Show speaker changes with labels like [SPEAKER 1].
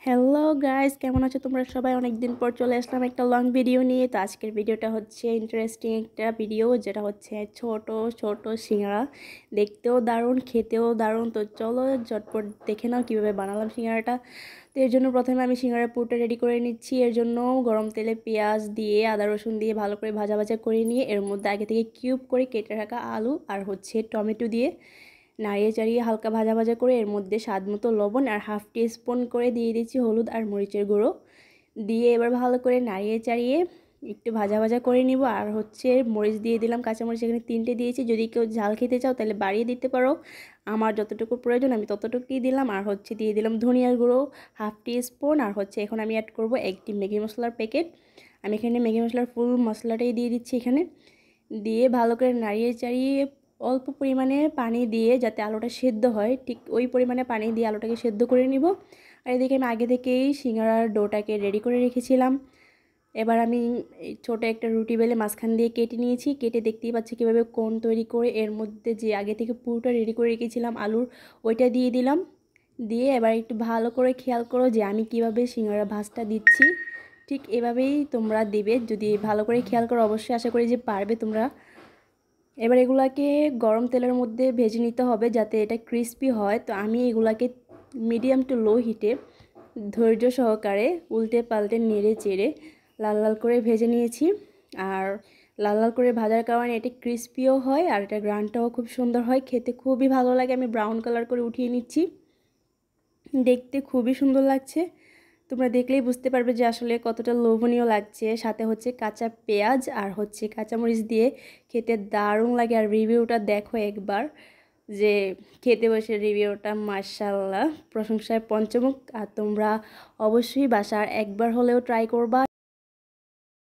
[SPEAKER 1] Hello guys, কেমন আছো তোমরা সবাই? অনেক দিন পর চলে আসলাম একটা লং ভিডিও নিয়ে। তো আজকের ভিডিওটা হচ্ছে ইন্টারেস্টিং একটা ভিডিও, যেটা হচ্ছে ছোট ছোট সিঙ্গারা। দেখতেও দারুণ, খেতেও দারুণ। তো চলো ঝটপট দেখে নাও কীভাবে বানালাম সিঙ্গারাটা। তো এর জন্য প্রথমে আমি সিঙ্গারার পুরটা রেডি করে নিচ্ছি। এর জন্য গরম তেলে পেঁয়াজ দিয়ে আদা রসুন দিয়ে ভালো করে ভাজা ভাজা করে নিয়ে এর মধ্যে আগে থেকে কিউব করে কেটে রাখা আলু আর হচ্ছে টমেটো দিয়ে নাড়িয়ে চাড়িয়ে হালকা ভাজা ভাজা করে এর মধ্যে স্বাদ মতো লবণ আর হাফ টি স্পুন করে দিয়ে দিচ্ছি হলুদ আর মরিচের গুঁড়ো দিয়ে এবার ভালো করে নাড়িয়ে চাড়িয়ে একটু ভাজা ভাজা করে নিব। আর হচ্ছে মরিচ দিয়ে দিলাম, কাঁচামরিচ এখানে 3টে দিয়েছি। যদি কেউ ঝাল খেতে চাও তাহলে বাড়িয়ে দিতে পারো, আমার যতটুকু প্রয়োজন আমি ততটুকুই দিলাম। আর হচ্ছে দিয়ে দিলাম ধনিয়ার গুঁড়ো হাফ টি স্পুন। আর হচ্ছে এখন আমি অ্যাড করব একটি ম্যাগি মশলার প্যাকেট। আমি এখানে ম্যাগি মশলার ফুল মশলাটাই দিয়ে দিচ্ছি এখানে। দিয়ে ভালো করে নাড়িয়ে চাড়িয়ে অল্প পরিমাণে পানি দিয়ে যাতে আলুটা সেদ্ধ হয়, ঠিক ওই পরিমাণে পানি দিয়ে আলুটাকে সেদ্ধ করে নিব। আর এদিকে আমি আগে থেকেই সিঙ্গারার ডোটাকে রেডি করে রেখেছিলাম। এবার আমি ছোটো একটা রুটি বেলে মাঝখান দিয়ে কেটে নিয়েছি। কেটে দেখতেই পাচ্ছি কীভাবে কোণ তৈরি করে এর মধ্যে যে আগে থেকে পুরোটা রেডি করে রেখেছিলাম আলুর, ওইটা দিয়ে দিলাম। দিয়ে এবার একটু ভালো করে খেয়াল করো যে আমি কিভাবে সিঙ্গারা ভাজটা দিচ্ছি, ঠিক এভাবেই তোমরা দিবে। যদি ভালো করে খেয়াল করো অবশ্যই আশা করি যে পারবে তোমরা। এবার এগুলাকে গরম তেলের মধ্যে ভেজে নিতে হবে যাতে এটা ক্রিস্পি হয়। তো আমি এগুলাকে মিডিয়াম টু লো হিটে ধৈর্য সহকারে উল্টে পাল্টে নেড়ে চেড়ে লাল লাল করে ভেজে নিয়েছি। আর লাল লাল করে ভাজার কারণে এটা ক্রিস্পিও হয় আর এটা গ্রানটাও খুব সুন্দর হয়, খেতে খুবই ভালো লাগে। আমি ব্রাউন কালার করে উঠিয়ে নিচ্ছি, দেখতে খুবই সুন্দর লাগছে। তোমরা দেখলেই বুঝতে পারবে যে আসলে কতটা লোভনীয় লাগছে। সাথে হচ্ছে কাঁচা পেঁয়াজ আর হচ্ছে কাঁচামরিচ দিয়ে খেতে দারুণ লাগে। আর রিভিউটা দেখো একবার, যে খেতে বসে রিভিউটা মাশাআল্লাহ প্রশংসায় পঞ্চমুখ। আর তোমরা অবশ্যই বাসার একবার হলেও ট্রাই করবা।